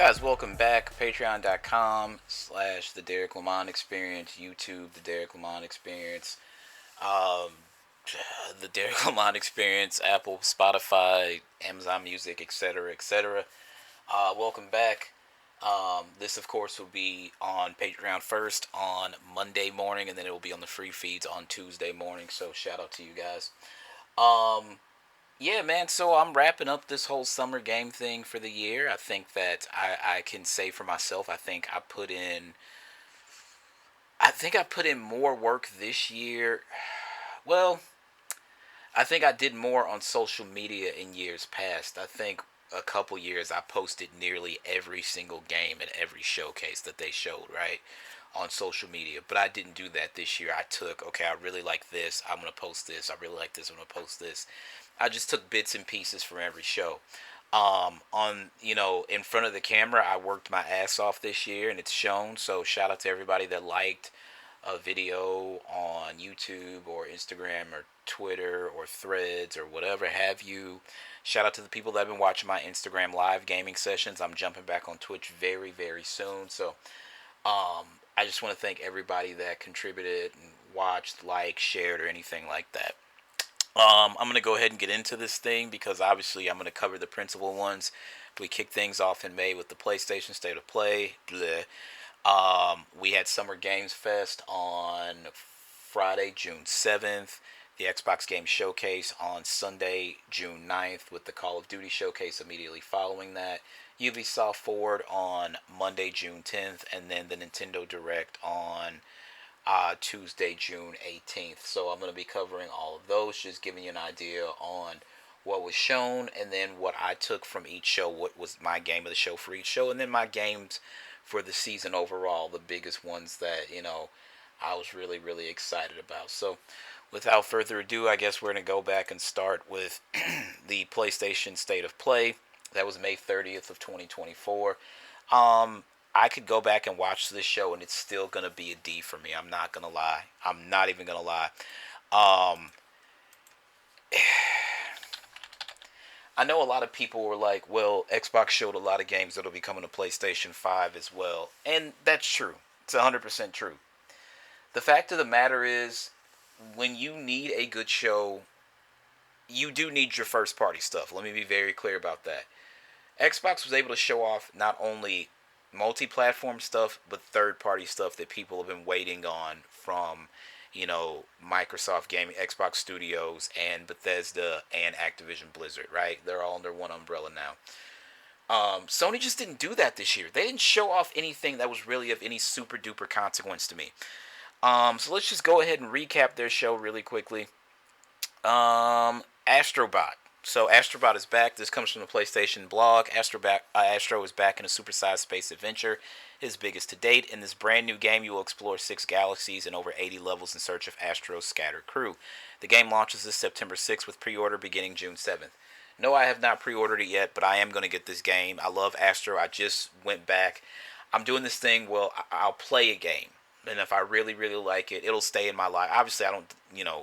Guys, welcome back. Patreon.com/slash The Derrick Lamon Experience. YouTube, The Derrick Lamon Experience. Um, the Derrick Lamon Experience. Apple, Spotify, Amazon Music, etc., etc. Welcome back. This, of course, will be on Patreon first on Monday morning, and then it will be on the free feeds on Tuesday morning. So, shout out to you guys. Um, yeah, man. So I'm wrapping up this whole summer game thing for the year. I think that I can say for myself, I think I put in more work this year. Well, I think I did more on social media in years past. I think a couple years I posted nearly every single game and every showcase that they showed, right? On social media. But I didn't do that this year. Okay, I really like this. I'm going to post this. I really like this. I'm going to post this. I just took bits and pieces from every show. In front of the camera, I worked my ass off this year and it's shown. So shout out to everybody that liked a video on YouTube or Instagram or Twitter or Threads or whatever have you. Shout out to the people that have been watching my Instagram live gaming sessions. I'm jumping back on Twitch very, very soon. So I just want to thank everybody that contributed and watched, liked, shared, or anything like that. I'm going to go ahead and get into this thing because obviously I'm going to cover the principal ones. We kicked things off in May with the PlayStation State of Play. Bleh. We had Summer Games Fest on Friday, June 7th. The Xbox Game Showcase on Sunday, June 9th, with the Call of Duty Showcase immediately following that. Ubisoft Forward on Monday, June 10th, and then the Nintendo Direct on Tuesday, June 18th. So I'm going to be covering all of those, just giving you an idea on what was shown and then what I took from each show, what was my game of the show for each show, and then my games for the season overall, the biggest ones that, I was really, really excited about. So without further ado, I guess we're going to go back and start with the PlayStation State of Play. That was May 30th of 2024. I could go back and watch this show and it's still going to be a D for me. I'm not going to lie. I'm not even going to lie. Um, I know a lot of people were like, well, Xbox showed a lot of games that'll be coming to PlayStation 5 as well. And that's true. It's 100% true. The fact of the matter is, when you need a good show, you do need your first party stuff. Let me be very clear about that. Xbox was able to show off not only multi-platform stuff, but third-party stuff that people have been waiting on from, Microsoft Gaming, Xbox Studios, and Bethesda and Activision Blizzard. Right? They're all under one umbrella now. Sony just didn't do that this year. They didn't show off anything that was really of any super duper consequence to me. So let's just go ahead and recap their show really quickly. Astrobot. So Astrobot is back. This comes from the PlayStation blog. Astro is back in a supersized space adventure, his biggest to date. In this brand new game, you will explore 6 galaxies and over 80 levels in search of Astro's scattered crew. The game launches this September 6th with pre-order beginning June 7th. No, I have not pre-ordered it yet, but I am going to get this game. I love Astro. I just went back. I'm doing this thing. Well, I'll play a game. And if I really, really like it, it'll stay in my life. Obviously, I don't,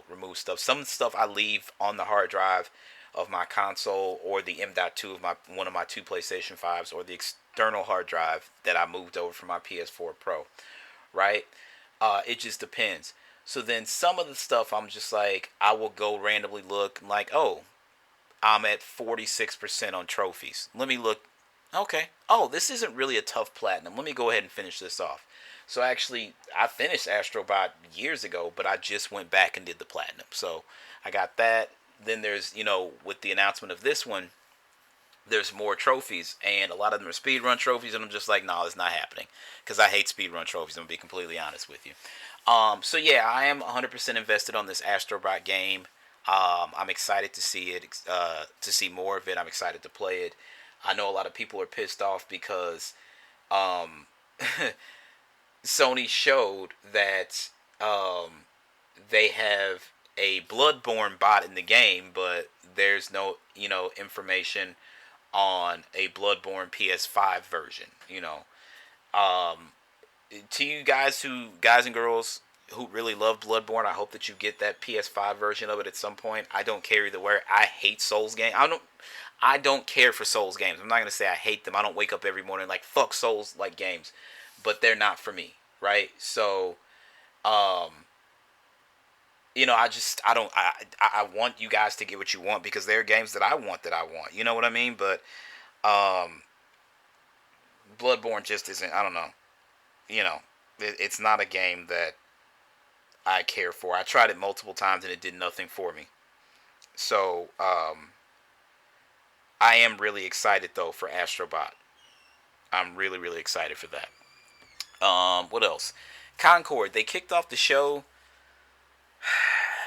remove stuff. Some stuff I leave on the hard drive of my console or the M.2 of one of my two PlayStation 5s or the external hard drive that I moved over from my PS4 Pro, right? It just depends. So then some of the stuff I'm just like, I will go randomly look like, oh, I'm at 46% on trophies. Let me look. Okay. Oh, this isn't really a tough platinum. Let me go ahead and finish this off. So actually, I finished Astrobot years ago, but I just went back and did the platinum. So I got that. Then there's, with the announcement of this one, there's more trophies, and a lot of them are speedrun trophies, and I'm just like, no, it's not happening, because I hate speedrun trophies. I'm gonna be completely honest with you. So yeah, I am 100% invested on this Astrobot game. I'm excited to see it, to see more of it. I'm excited to play it. I know a lot of people are pissed off because um, Sony showed that they have a Bloodborne bot in the game, but there's no, information on a Bloodborne PS5 version. Um, to you guys and girls who really love Bloodborne, I hope that you get that PS5 version of it at some point. I don't care either way. I hate Souls game. I don't care for Souls games. I'm not gonna say I hate them. I don't wake up every morning like fuck Souls like games, but they're not for me, right? So, um, I don't I want you guys to get what you want because there are games that I want that I want. You know what I mean? But um, Bloodborne just isn't. I don't know. It's not a game that I care for. I tried it multiple times and it did nothing for me. So I am really excited though for Astrobot. I'm really really excited for that. What else? Concord. They kicked off the show.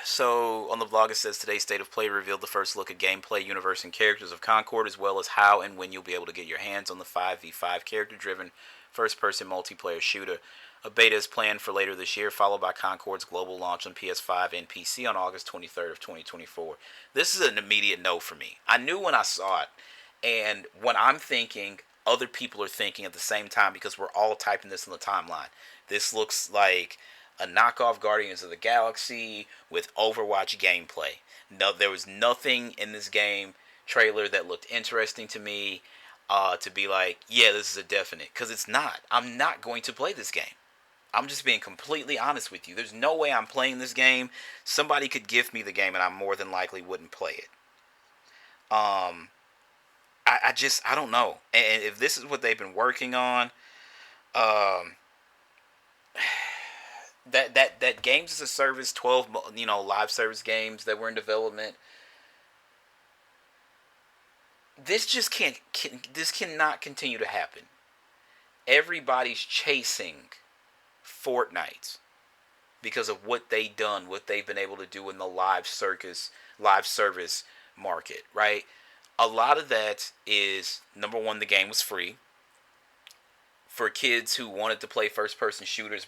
So on the vlog it says today's State of Play revealed the first look at gameplay, universe, and characters of Concord, as well as how and when you'll be able to get your hands on the 5v5 character-driven first-person multiplayer shooter. A beta is planned for later this year, followed by Concord's global launch on PS5 and PC on August 23rd of 2024. This is an immediate no for me. I knew when I saw it, and when I'm thinking, other people are thinking at the same time because we're all typing this in the timeline. This looks like a knockoff Guardians of the Galaxy with Overwatch gameplay. No, there was nothing in this game trailer that looked interesting to me to be like, yeah, this is a definite. Because it's not. I'm not going to play this game. I'm just being completely honest with you. There's no way I'm playing this game. Somebody could gift me the game and I more than likely wouldn't play it. I don't know. And if this is what they've been working on, um, that games as a service, 12 live service games that were in development, this just this cannot continue to happen. Everybody's chasing Fortnite because of what they've been able to do in the live service market, right? A lot of that is, number one, the game was free for kids who wanted to play first person shooters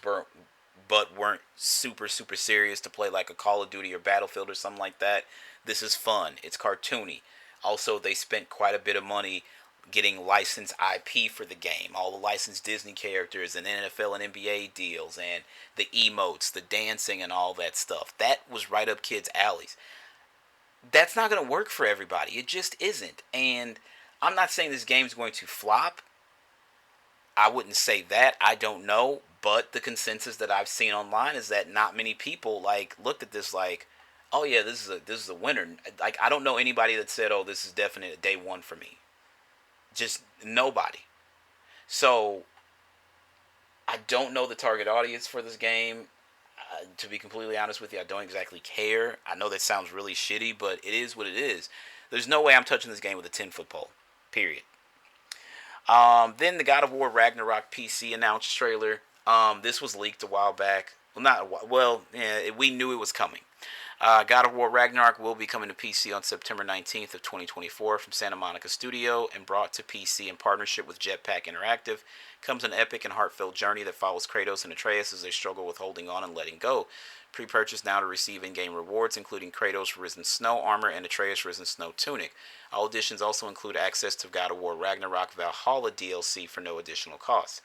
but weren't super super serious to play like a Call of Duty or Battlefield or something like that. This is fun. It's cartoony. Also, they spent quite a bit of money getting licensed IP for the game. All the licensed Disney characters and NFL and NBA deals and the emotes, the dancing and all that stuff. That was right up kids' alleys. That's not going to work for everybody. It just isn't. And I'm not saying this game's going to flop. I wouldn't say that. I don't know. But the consensus that I've seen online is that not many people looked at this like, oh yeah, this is a winner. Like, I don't know anybody that said, oh, this is definite day one for me. Just nobody. So I don't know the target audience for this game. To be completely honest with you, I don't exactly care. I know that sounds really shitty, but it is what it is. There's no way I'm touching this game with a 10-foot pole. Period. Then the God of War Ragnarok PC announced trailer. This was leaked a while back. Well, not a while. Well, yeah, we knew it was coming. God of War Ragnarok will be coming to PC on September 19th of 2024 from Santa Monica Studio and brought to PC in partnership with Jetpack Interactive. Comes an epic and heartfelt journey that follows Kratos and Atreus as they struggle with holding on and letting go. Pre-purchase now to receive in-game rewards, including Kratos Risen Snow Armor and Atreus Risen Snow Tunic. All editions also include access to God of War Ragnarok Valhalla DLC for no additional cost.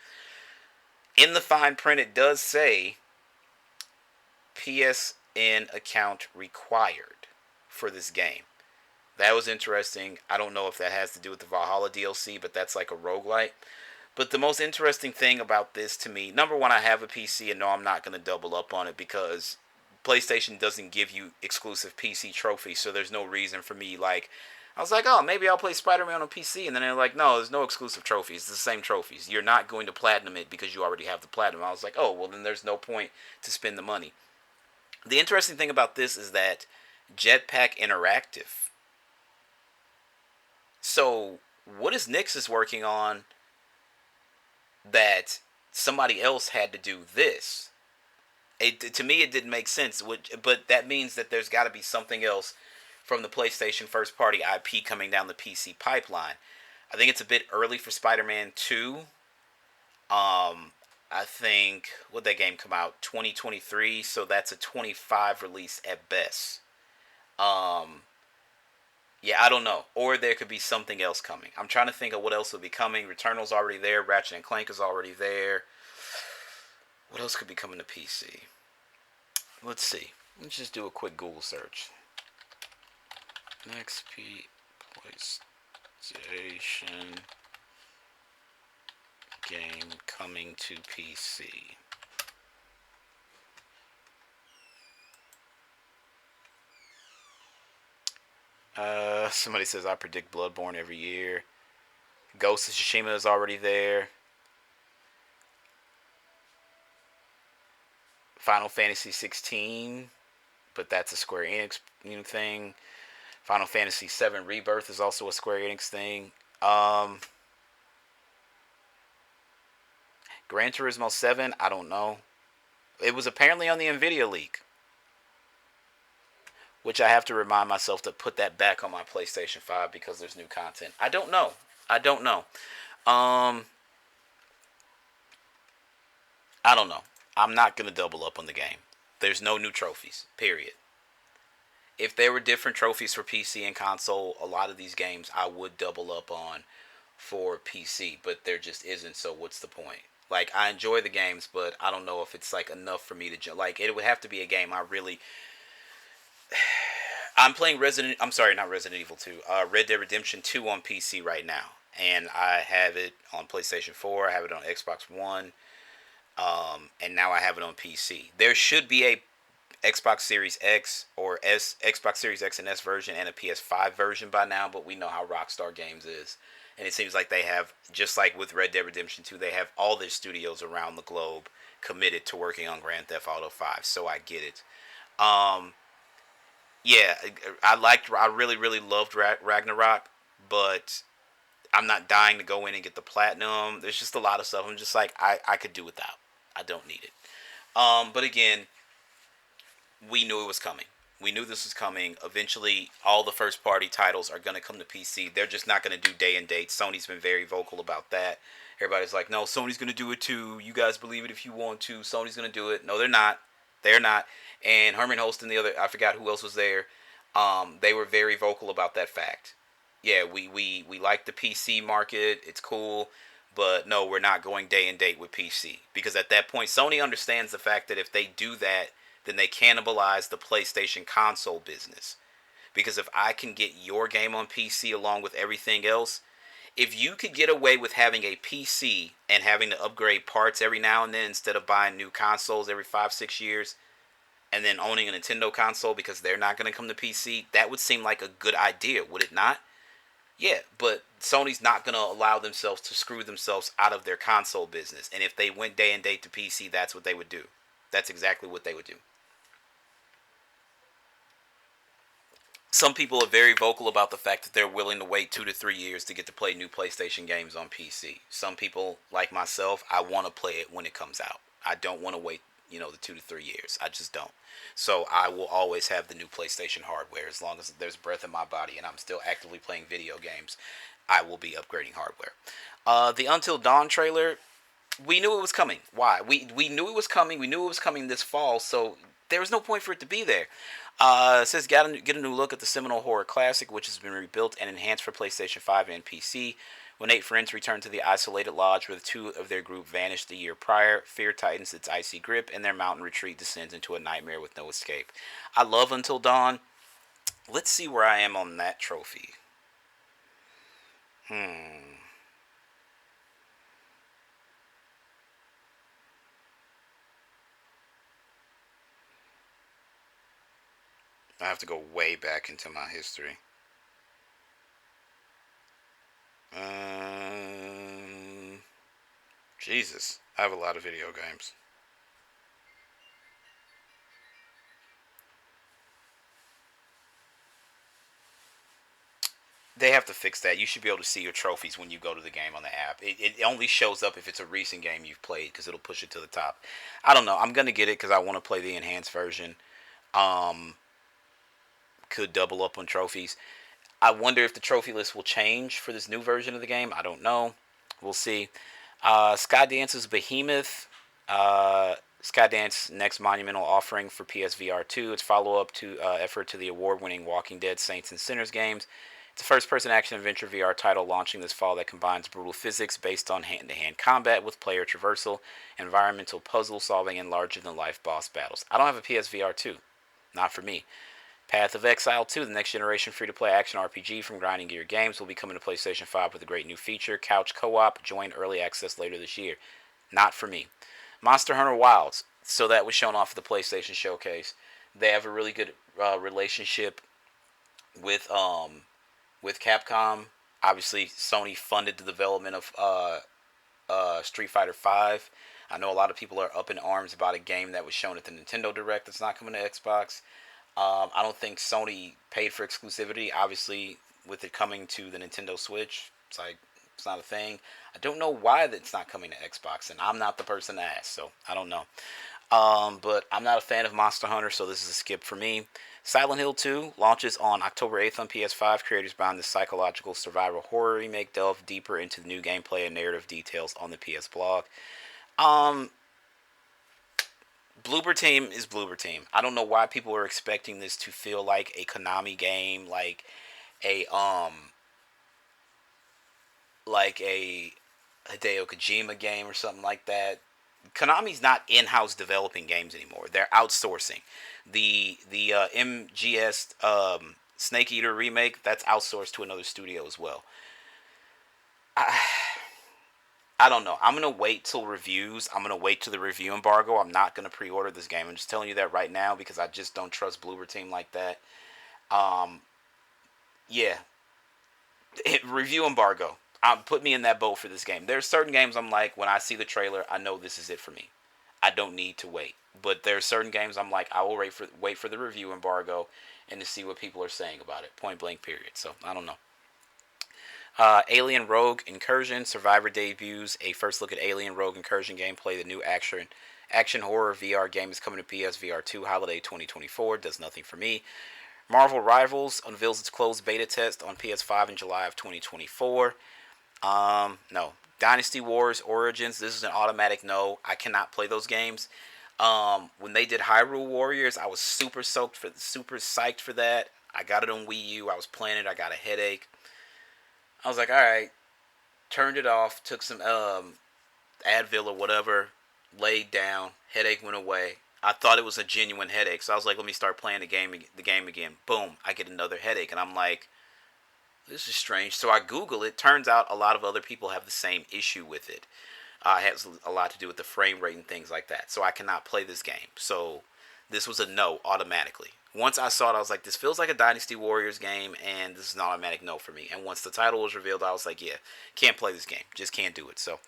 In the fine print, it does say PSN account required for this game. That was interesting. I don't know if that has to do with the Valhalla DLC, but that's like a roguelite. But the most interesting thing about this to me, number one, I have a PC and no, I'm not going to double up on it because PlayStation doesn't give you exclusive PC trophies, so there's no reason for me, I was like, oh, maybe I'll play Spider-Man on PC, and then they're like, no, there's no exclusive trophies. It's the same trophies. You're not going to platinum it because you already have the platinum. I was like, oh, well, then there's no point to spend the money. The interesting thing about this is that Jetpack Interactive. So, what is Nixus working on that somebody else had to do this? To me, it didn't make sense. But that means that there's got to be something else from the PlayStation first-party IP coming down the PC pipeline. I think it's a bit early for Spider-Man 2. I think, would that game come out? 2023, so that's a 25 release at best. Yeah, I don't know. Or there could be something else coming. I'm trying to think of what else will be coming. Returnal's already there. Ratchet and Clank is already there. What else could be coming to PC? Let's see. Let's just do a quick Google search. XP PlayStation game coming to PC. Somebody says I predict Bloodborne every year. Ghost of Tsushima is already there. Final Fantasy 16, but that's a Square Enix thing. Final Fantasy 7 Rebirth is also a Square Enix thing. Gran Turismo 7, I don't know. It was apparently on the Nvidia leak, which I have to remind myself to put that back on my PlayStation 5 because there's new content. I don't know. I don't know. I don't know. I'm not going to double up on the game. There's no new trophies, period. If there were different trophies for PC and console, a lot of these games I would double up on for PC, but there just isn't, so what's the point? Like, I enjoy the games, but I don't know if it's, like, enough for me to... Like, it would have to be a game I really... I'm playing I'm sorry, not Resident Evil 2. Red Dead Redemption 2 on PC right now. And I have it on PlayStation 4. I have it on Xbox One. And now I have it on PC. There should be a Xbox Series X or Xbox Series X and S version and a PS5 version by now, but we know how Rockstar Games is. And it seems like they have, just like with Red Dead Redemption 2, they have all their studios around the globe committed to working on Grand Theft Auto 5, so I get it. Yeah, I really, really loved Ragnarok, but I'm not dying to go in and get the platinum. There's just a lot of stuff. I'm just like, I could do without. I don't need it. But again, we knew it was coming. We knew this was coming. Eventually, all the first-party titles are going to come to PC. They're just not going to do day and date. Sony's been very vocal about that. Everybody's like, no, Sony's going to do it too. You guys believe it if you want to. Sony's going to do it. No, they're not. They're not. And Herman Host and the other, I forgot who else was there. They were very vocal about that fact. Yeah, we like the PC market. It's cool. But no, we're not going day and date with PC. Because at that point, Sony understands the fact that if they do that, then they cannibalize the PlayStation console business. Because if I can get your game on PC along with everything else, if you could get away with having a PC and having to upgrade parts every now and then instead of buying new consoles every 5-6 years, and then owning a Nintendo console because they're not going to come to PC, that would seem like a good idea, would it not? Yeah, but Sony's not going to allow themselves to screw themselves out of their console business. And if they went day and date to PC, that's what they would do. That's exactly what they would do. Some people are very vocal about the fact that they're willing to wait 2 to 3 years to get to play new PlayStation games on PC. Some people, like myself, I want to play it when it comes out. I don't want to wait, the 2 to 3 years. I just don't. So I will always have the new PlayStation hardware. As long as there's breath in my body and I'm still actively playing video games, I will be upgrading hardware. The Until Dawn trailer, we knew it was coming. Why? We knew it was coming. We knew it was coming this fall, so there was no point for it to be there. It says get a new look at the seminal horror classic, which has been rebuilt and enhanced for PlayStation 5 and PC. When 8 friends return to the isolated lodge where the 2 of their group vanished the year prior, fear tightens its icy grip, and their mountain retreat descends into a nightmare with no escape. I love Until Dawn. Let's see where I am on that trophy. I have to go way back into my history. Jesus, I have a lot of video games. They have to fix that. You should be able to see your trophies when you go to the game on the app. It only shows up if it's a recent game you've played because it'll push it to the top. I don't know. I'm going to get it because I want to play the enhanced version. Could double up on trophies. I wonder if the trophy list will change for this new version of the game. I don't know. We'll see. Skydance's Behemoth. Skydance next monumental offering for PSVR 2. Its follow-up to effort to the award-winning Walking Dead Saints and Sinners games. It's a first-person action-adventure VR title launching this fall that combines brutal physics based on hand-to-hand combat with player traversal, environmental puzzle solving, and larger-than-life boss battles. I don't have a PSVR 2. Not for me. Path of Exile 2, the next generation free-to-play action RPG from Grinding Gear Games, will be coming to PlayStation 5 with a great new feature, Couch Co-op. Join early access later this year. Not for me. Monster Hunter Wilds. So that was shown off at the PlayStation Showcase. They have a really good relationship with Capcom. Obviously, Sony funded the development of Street Fighter V. I know a lot of people are up in arms about a game that was shown at the Nintendo Direct that's not coming to Xbox. I don't think Sony paid for exclusivity. Obviously, with it coming to the Nintendo Switch, it's not a thing. I don't know why it's not coming to Xbox, and I'm not the person to ask, so I don't know. But I'm not a fan of Monster Hunter, so this is a skip for me. Silent Hill 2 launches on October 8th on PS5. Creators behind this psychological survival horror remake delve deeper into the new gameplay and narrative details on the PS blog. Bloober Team is Bloober Team. I don't know why people are expecting this to feel like a Konami game, like a Hideo Kojima game or something like that. Konami's not in-house developing games anymore. They're outsourcing. The MGS Snake Eater remake, that's outsourced to another studio as well. I don't know. I'm going to wait till reviews. I'm going to wait till the review embargo. I'm not going to pre-order this game. I'm just telling you that right now because I just don't trust Bloober Team like that. Yeah. Review embargo. Put me in that boat for this game. There are certain games I'm like, when I see the trailer, I know this is it for me. I don't need to wait. But there are certain games I'm like, I will wait for the review embargo and to see what people are saying about it. Point blank period. So, I don't know. Alien Rogue Incursion. Survivor debuts a first look at Alien Rogue Incursion gameplay. The new action horror VR game is coming to PSVR 2 holiday 2024. Does nothing for me. Marvel Rivals unveils its closed beta test on PS5 in July of 2024. No. Dynasty Wars Origins. This is an automatic no. I cannot play those games. When they did Hyrule Warriors, I was super psyched for that. I got it on Wii U. I was playing it. I got a headache. I was like, all right. Turned it off. Took some Advil or whatever. Laid down. Headache went away. I thought it was a genuine headache, so I was like, let me start playing the game again. Boom. I get another headache, and I'm like, this is strange. So I Google it. Turns out a lot of other people have the same issue with it. It has a lot to do with the frame rate and things like that. So I cannot play this game. So this was a no automatically. Once I saw it, I was like, this feels like a Dynasty Warriors game, and this is an automatic no for me. And once the title was revealed, I was like, yeah, can't play this game. Just can't do it. So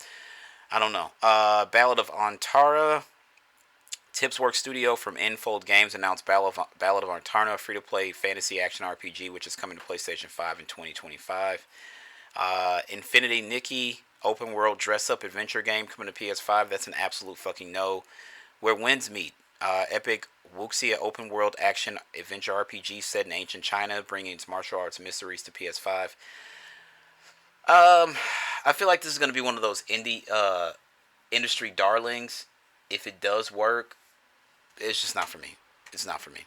I don't know. Ballad of Antara. Tipsworks Studio from Enfold Games announced Ballad of Antarna, a free-to-play fantasy action RPG, which is coming to PlayStation 5 in 2025. Infinity Nikki, open-world dress-up adventure game coming to PS5. That's an absolute fucking no. Where Winds Meet, epic wuxia open-world action adventure RPG set in ancient China, bringing its martial arts mysteries to PS5. I feel like this is going to be one of those industry darlings. If it does work, it's just not for me. It's not for me.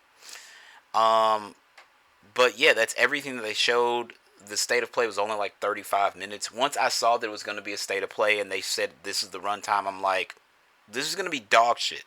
But yeah, that's everything that they showed. The state of play was only like 35 minutes. Once I saw that it was going to be a state of play and they said this is the runtime, I'm like, this is going to be dog shit.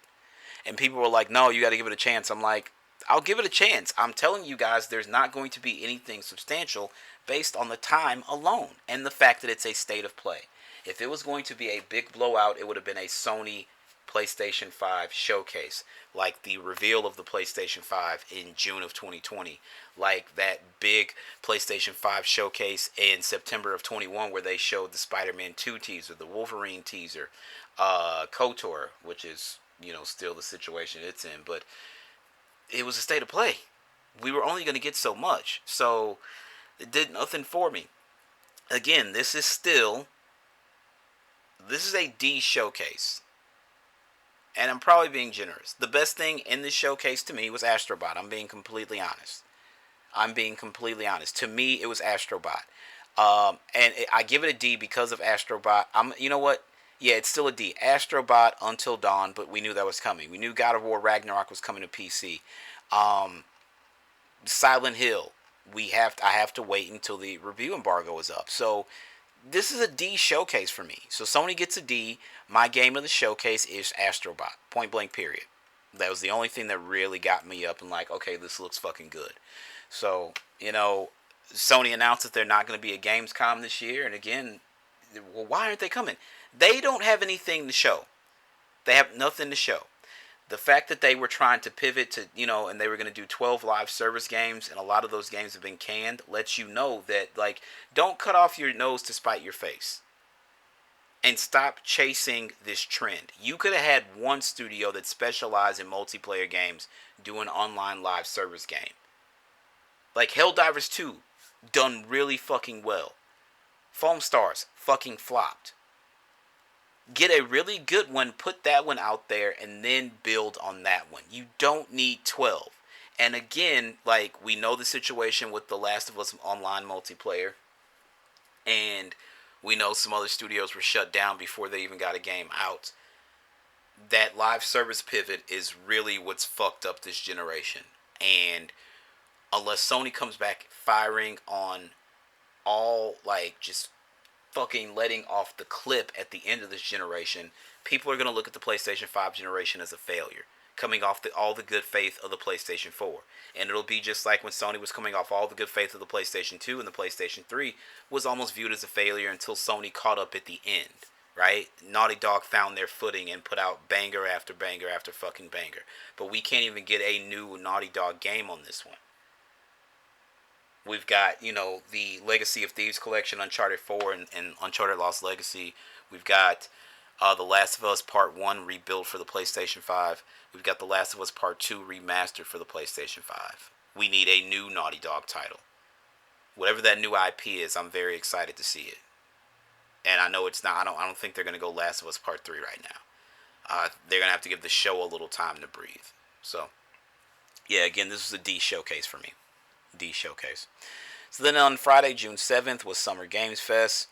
And people were like, no, you got to give it a chance. I'm like, I'll give it a chance. I'm telling you guys, there's not going to be anything substantial based on the time alone and the fact that it's a state of play. If it was going to be a big blowout, it would have been a Sony PlayStation 5 showcase, like the reveal of the PlayStation 5 in June of 2020, like that big PlayStation 5 showcase in September of 21 where they showed the Spider-Man 2 teaser, the Wolverine teaser, KOTOR, which is, still the situation it's in, but it was a state of play. We were only going to get so much, so it did nothing for me. Again, this is a D showcase. And I'm probably being generous. The best thing in this showcase to me was Astrobot. I'm being completely honest. To me, it was Astrobot. I give it a D because of Astrobot. You know what? Yeah, it's still a D. Astrobot Until Dawn, but we knew that was coming. We knew God of War Ragnarok was coming to PC. Silent Hill. I have to wait until the review embargo is up. So this is a D showcase for me. So Sony gets a D. My game of the showcase is Astrobot. Point blank period. That was the only thing that really got me up and like, okay, this looks fucking good. So, you know, Sony announced that they're not going to be at Gamescom this year. And again, well, why aren't they coming? They don't have anything to show. They have nothing to show. The fact that they were trying to pivot to, and they were going to do 12 live service games, and a lot of those games have been canned, lets you know that, like, don't cut off your nose to spite your face. And stop chasing this trend. You could have had one studio that specialized in multiplayer games do an online live service game. Like Helldivers 2, done really fucking well. Foam Stars, fucking flopped. Get a really good one, put that one out there, and then build on that one. You don't need 12. And again, like, we know the situation with The Last of Us online multiplayer. And we know some other studios were shut down before they even got a game out. That live service pivot is really what's fucked up this generation. And unless Sony comes back firing on all, like, just fucking letting off the clip at the end of this generation, people are going to look at the PlayStation 5 generation as a failure, coming off all the good faith of the PlayStation 4. And it'll be just like when Sony was coming off all the good faith of the PlayStation 2, and the PlayStation 3 was almost viewed as a failure until Sony caught up at the end, right? Naughty Dog found their footing and put out banger after banger after fucking banger. But we can't even get a new Naughty Dog game on this one. We've got, the Legacy of Thieves collection, Uncharted 4 and Uncharted Lost Legacy. We've got The Last of Us Part 1 rebuilt for the PlayStation 5. We've got The Last of Us Part 2 remastered for the PlayStation 5. We need a new Naughty Dog title. Whatever that new IP is, I'm very excited to see it. And I know it's not, I don't think they're going to go Last of Us Part 3 right now. They're going to have to give the show a little time to breathe. So, yeah, again, this was a D showcase for me. D showcase. So then on Friday, June 7th was Summer Games Fest.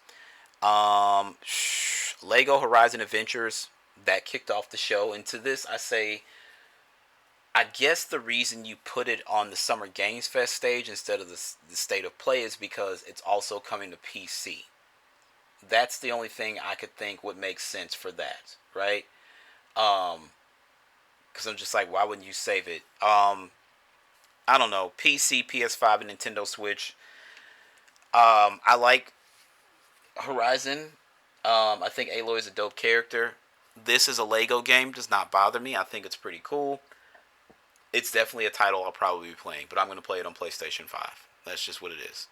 Lego Horizon Adventures, that kicked off the show. And to this, I say, I guess the reason you put it on the Summer Games Fest stage instead of the State of Play is because it's also coming to PC. That's the only thing I could think would make sense for that, right? Because I'm just like, why wouldn't you save it? I don't know, PC, PS5, and Nintendo Switch. I like Horizon. I think Aloy is a dope character. This is a Lego game, does not bother me. I think it's pretty cool. It's definitely a title I'll probably be playing, but I'm going to play it on PlayStation 5. That's just what it is.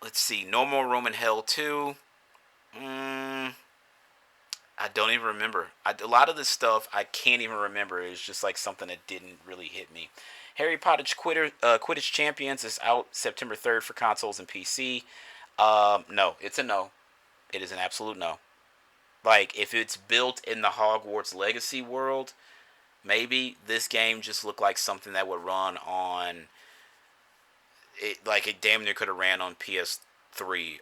Let's see, No More Room in Hell 2. I don't even remember. A lot of this stuff I can't even remember. It's just like something that didn't really hit me. Harry Potter Quidditch Champions is out September 3rd for consoles and PC. No, it's a no. It is an absolute no. Like, if it's built in the Hogwarts Legacy world, maybe this game just looked like something that would run on it. Like, it damn near could have ran on PS3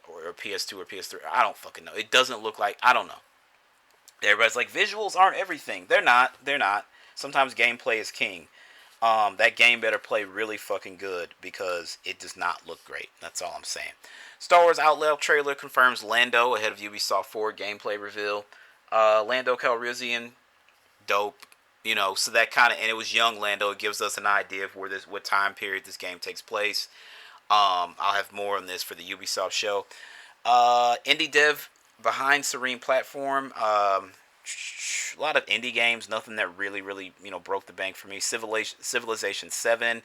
or PS2 or PS3. I don't fucking know. It doesn't look like, I don't know. Everybody's like, visuals aren't everything. They're not. Sometimes gameplay is king. That game better play really fucking good because it does not look great. That's all I'm saying. Star Wars Outlaw trailer confirms Lando ahead of Ubisoft 4 gameplay reveal. Lando Calrissian, dope. So that kind of, and it was young Lando. It gives us an idea of what time period this game takes place. I'll have more on this for the Ubisoft show. Indie dev behind Serene platform. A lot of indie games, nothing that really broke the bank for me. Civilization 7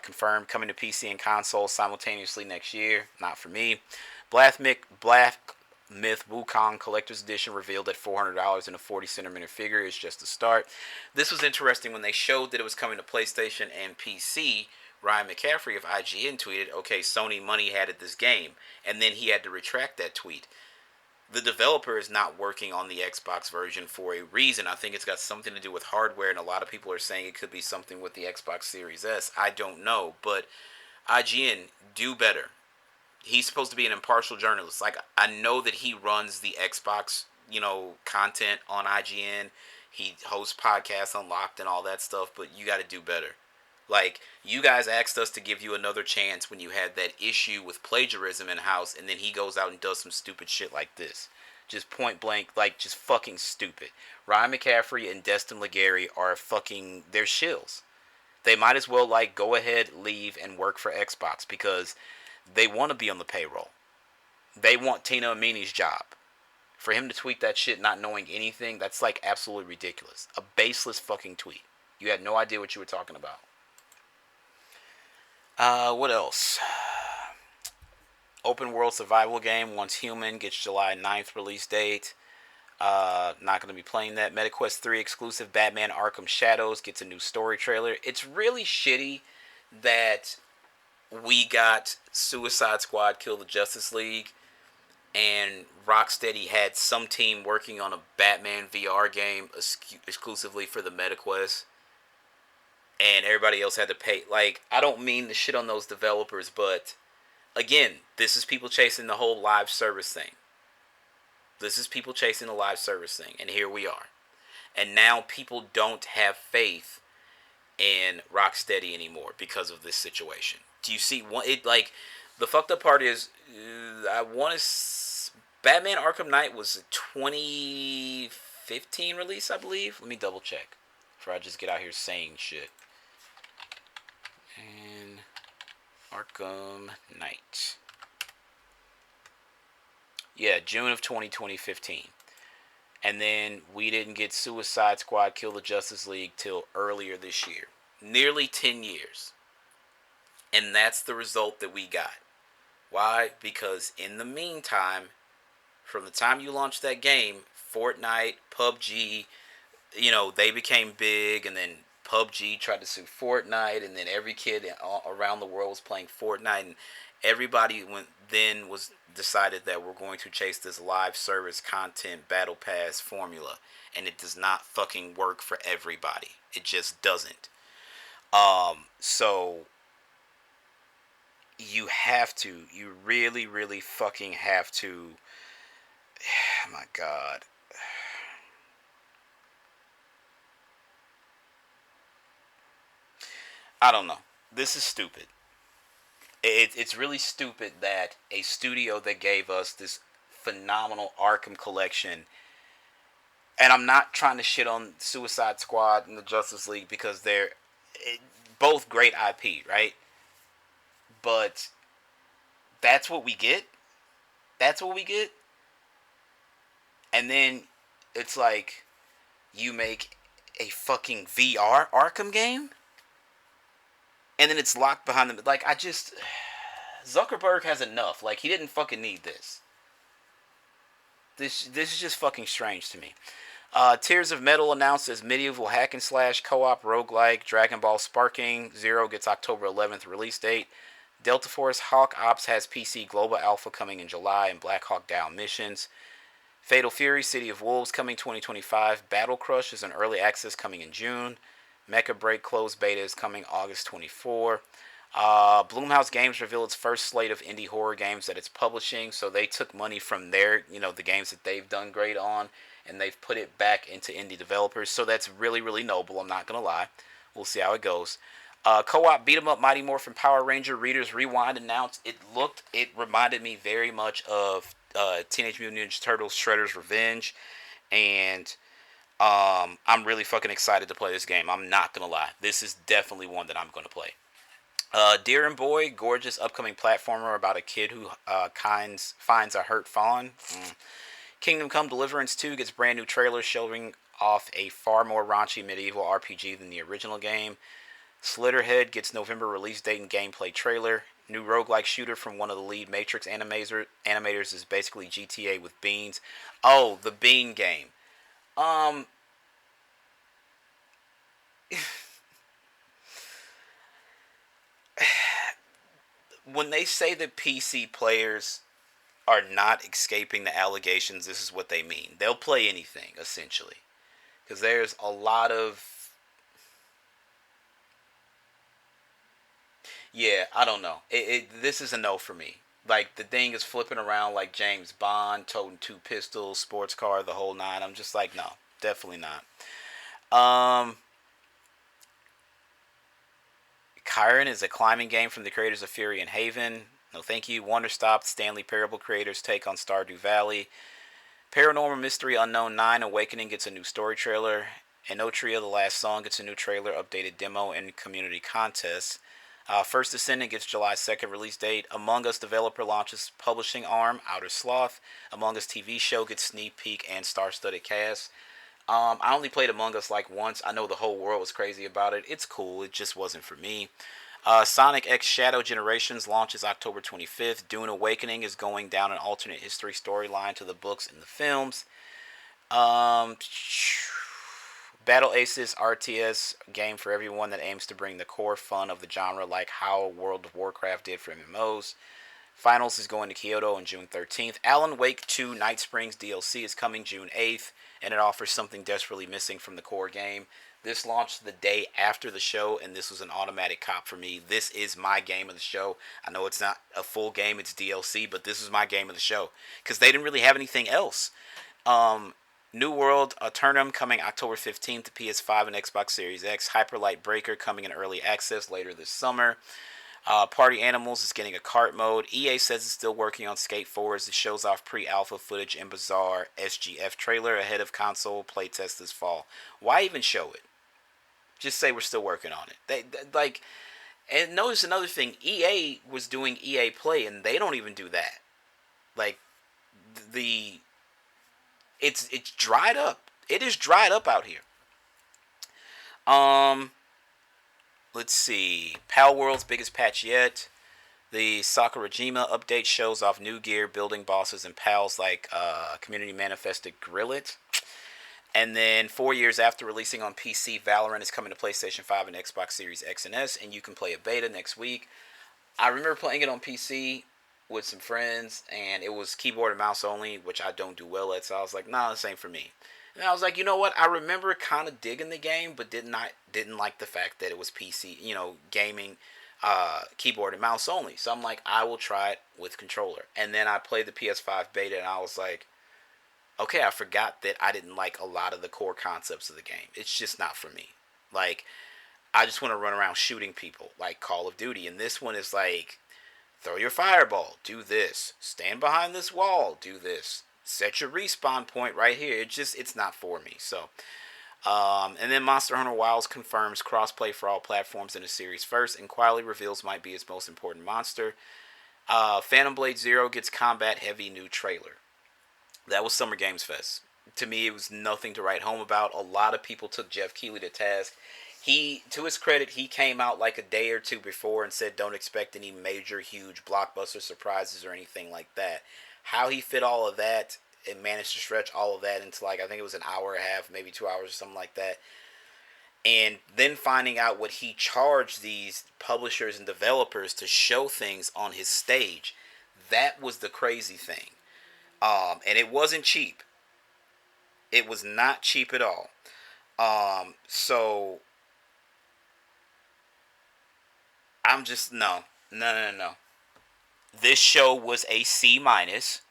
confirmed coming to PC and console simultaneously next year. Not for me. Black Myth Wukong Collector's Edition revealed at $400 in a 40cm figure is just the start. This was interesting when they showed that it was coming to PlayStation and PC. Ryan McCaffrey of IGN tweeted, okay, Sony money had at this game, and then he had to retract that tweet. The developer is not working on the Xbox version for a reason. I think it's got something to do with hardware, and a lot of people are saying it could be something with the Xbox Series S. I don't know, but IGN, do better. He's supposed to be an impartial journalist. Like, I know that he runs the Xbox, content on IGN. He hosts podcasts Unlocked and all that stuff, but you got to do better. Like, you guys asked us to give you another chance when you had that issue with plagiarism in-house, and then he goes out and does some stupid shit like this. Just point blank, like, just fucking stupid. Ryan McCaffrey and Destin Legary are fucking, they're shills. They might as well, like, go ahead, leave, and work for Xbox because they want to be on the payroll. They want Tina Amini's job. For him to tweet that shit not knowing anything, that's, like, absolutely ridiculous. A baseless fucking tweet. You had no idea what you were talking about. What else? Open world survival game, Once Human, gets July 9th release date. Not going to be playing that. MetaQuest 3 exclusive Batman Arkham Shadows gets a new story trailer. It's really shitty that we got Suicide Squad Kill the Justice League and Rocksteady had some team working on a Batman VR game exclusively for the MetaQuest, and everybody else had to pay. Like, I don't mean to shit on those developers, but again, this is people chasing the whole live service thing. This is people chasing the live service thing, and here we are. And now people don't have faith in Rocksteady anymore because of this situation. Do you see what it like? The fucked up part is, I want to. Batman Arkham Knight was a 2015 release, I believe. Let me double check before I just get out here saying shit. And Arkham Knight. Yeah, June of 2015. And then we didn't get Suicide Squad Kill the Justice League till earlier this year. Nearly 10 years. And that's the result that we got. Why? Because in the meantime, from the time you launched that game, Fortnite, PUBG, they became big, and then PUBG tried to sue Fortnite, and then every kid around the world was playing Fortnite, and everybody was decided that we're going to chase this live service content battle pass formula, and it does not fucking work for everybody. It just doesn't. So you really, really fucking have to. Oh my God. I don't know. This is stupid. It's really stupid that a studio that gave us this phenomenal Arkham collection, and I'm not trying to shit on Suicide Squad and the Justice League because they're both great IP, right? But that's what we get. That's what we get. And then it's like you make a fucking VR Arkham game, and then it's locked behind them. Like, Zuckerberg has enough. Like, he didn't fucking need this. This is just fucking strange to me. Tears of Metal announced as medieval hack and slash co-op roguelike. Dragon Ball Sparking Zero gets October 11th release date. Delta Force Hawk Ops has PC Global Alpha coming in July, and Black Hawk Down missions. Fatal Fury City of Wolves coming 2025. Battle Crush is an early access coming in June. Mecha Break closed beta is coming August 24. Blumhouse Games revealed its first slate of indie horror games that it's publishing. So they took money from their, the games that they've done great on, and they've put it back into indie developers. So that's really, really noble. I'm not going to lie. We'll see how it goes. Co-op Beat 'em Up Mighty Morphin Power Ranger Readers Rewind announced. It reminded me very much of Teenage Mutant Ninja Turtles Shredder's Revenge. And I'm really fucking excited to play this game. I'm not going to lie. This is definitely one that I'm going to play. Dear and Boy, gorgeous upcoming platformer about a kid who finds a hurt fawn. Kingdom Come Deliverance 2 gets brand new trailers showing off a far more raunchy medieval RPG than the original game. Slitterhead gets November release date and gameplay trailer. New roguelike shooter from one of the lead Matrix animators is basically GTA with beans. Oh, the Bean game. When they say that PC players are not escaping the allegations, this is what they mean. They'll play anything, essentially. Because there's a lot of... Yeah, I don't know. This is a no for me. Like, the thing is flipping around like James Bond, toting 2 pistols, sports car, the whole nine. I'm just like, no, definitely not. Kyron is a climbing game from the creators of Fury and Haven. No thank you. Wonderstop, Stanley Parable creators take on Stardew Valley. Paranormal Mystery Unknown 9 Awakening gets a new story trailer. And No Trio The Last Song gets a new trailer, updated demo, and community contest. First Descendant gets July 2nd release date. Among Us developer launches publishing arm, Outer Sloth. Among Us TV show gets sneak peek and star-studded cast. I only played Among Us like once. I know the whole world was crazy about it. It's cool. It just wasn't for me. Sonic X Shadow Generations launches October 25th. Dune Awakening is going down an alternate history storyline to the books and the films. Um, Battle Aces RTS game for everyone that aims to bring the core fun of the genre like how World of Warcraft did for MMOs. Finals is going to Kyoto on June 13th. Alan Wake 2 Night Springs DLC is coming June 8th, and it offers something desperately missing from the core game. This launched the day after the show, and this was an automatic cop for me. This is my game of the show. I know it's not a full game, it's DLC, but this is my game of the show because they didn't really have anything else. New World Eternum coming October 15th to PS5 and Xbox Series X. Hyper Light Breaker coming in early access later this summer. Party Animals is getting a cart mode. EA says it's still working on Skate 4 as it shows off pre-alpha footage and bizarre SGF trailer ahead of console playtest this fall. Why even show it? Just say we're still working on it. Like, and notice another thing. EA was doing EA Play, and they don't even do that. Like, it's dried up. It is dried up out here. Let's see. Pal World's biggest patch yet. The Sakurajima update shows off new gear, building bosses, and pals like community manifested Grill It. And then 4 years after releasing on PC, Valorant is coming to PlayStation 5 and Xbox Series X and S, and you can play a beta next week. I remember playing it on PC with some friends, and it was keyboard and mouse only, which I don't do well at, so I was like, nah, this ain't for me. And I was like, you know what? I remember kind of digging the game, but didn't like the fact that it was PC, gaming, keyboard and mouse only. So I'm like, I will try it with controller. And then I played the PS5 beta, and I was like, okay, I forgot that I didn't like a lot of the core concepts of the game. It's just not for me. Like, I just want to run around shooting people, like Call of Duty. And this one is like, throw your fireball, do this. Stand behind this wall, do this. Set your respawn point right here. It's not for me. So, and then Monster Hunter Wilds confirms crossplay for all platforms in the series first, and quietly reveals might be its most important monster. Phantom Blade Zero gets combat heavy new trailer. That was Summer Games Fest. To me, it was nothing to write home about. A lot of people took Jeff Keighley to task. To his credit, he came out like a day or two before and said don't expect any major, huge blockbuster surprises or anything like that. How he fit all of that and managed to stretch all of that into, like, I think it was an hour and a half, maybe 2 hours or something like that. And then finding out what he charged these publishers and developers to show things on his stage. That was the crazy thing. And it wasn't cheap. It was not cheap at all. So I'm just, no. This show was a C minus.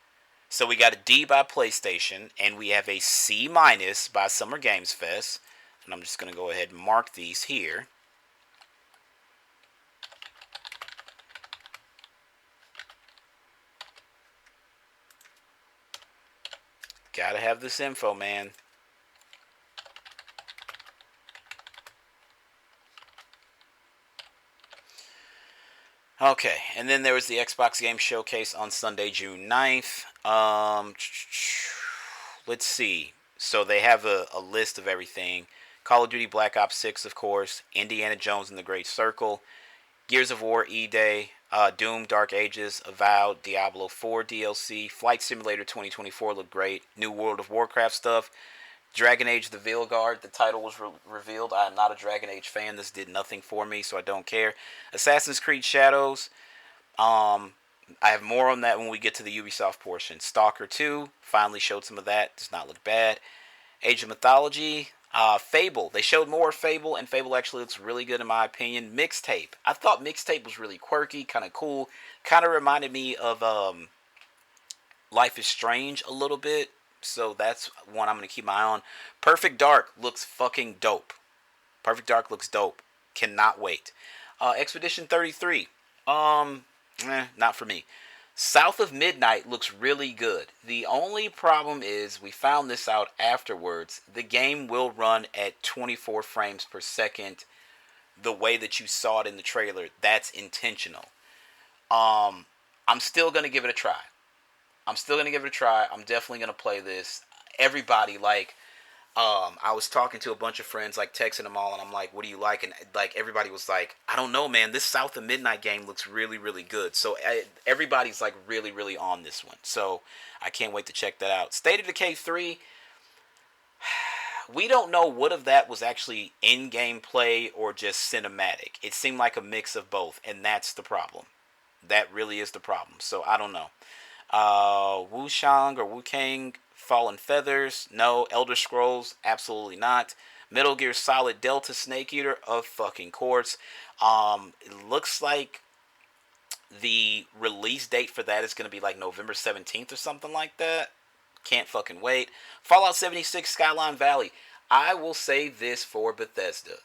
So we got a D by PlayStation, and we have a C minus by Summer Games Fest. And I'm just going to go ahead and mark these here. Gotta have this info, man. Okay, and then there was the Xbox Game Showcase on Sunday, June 9th. Let's see. So they have a list of everything. Call of Duty Black Ops 6, of course. Indiana Jones and the Great Circle. Gears of War E-Day. Doom Dark Ages. Avowed. Diablo 4 DLC. Flight Simulator 2024 looked great. New World of Warcraft stuff. Dragon Age The Veilguard, the title was revealed. I am not a Dragon Age fan. This did nothing for me, so I don't care. Assassin's Creed Shadows. I have more on that when we get to the Ubisoft portion. Stalker 2, finally showed some of that. Does not look bad. Age of Mythology. Fable. They showed more Fable, and Fable actually looks really good in my opinion. Mixtape. I thought Mixtape was really quirky, kind of cool. Kind of reminded me of Life is Strange a little bit. So that's one I'm going to keep my eye on. Perfect Dark looks fucking dope. Perfect Dark looks dope. Cannot wait. Expedition 33. Not for me. South of Midnight looks really good. The only problem is we found this out afterwards. The game will run at 24 frames per second the way that you saw it in the trailer. That's intentional. Um I'm still going to give it a try. I'm definitely going to play this. Everybody like I was talking to a bunch of friends, like texting them all, and I'm like, "What do you like?" And like everybody was like, "I don't know, man. This South of Midnight game looks really, really good." So everybody's like really, really on this one. So I can't wait to check that out. State of Decay 3. We don't know what of that was actually in gameplay or just cinematic. It seemed like a mix of both, and that's the problem. That really is the problem. So I don't know. Wu Shang or Wu Kang Fallen Feathers, no. Elder Scrolls, absolutely not. Metal Gear Solid Delta Snake Eater, of fucking course. It looks like the release date for that is going to be like November 17th or something like that. Can't fucking wait. Fallout 76 Skyline Valley. I will say this for Bethesda.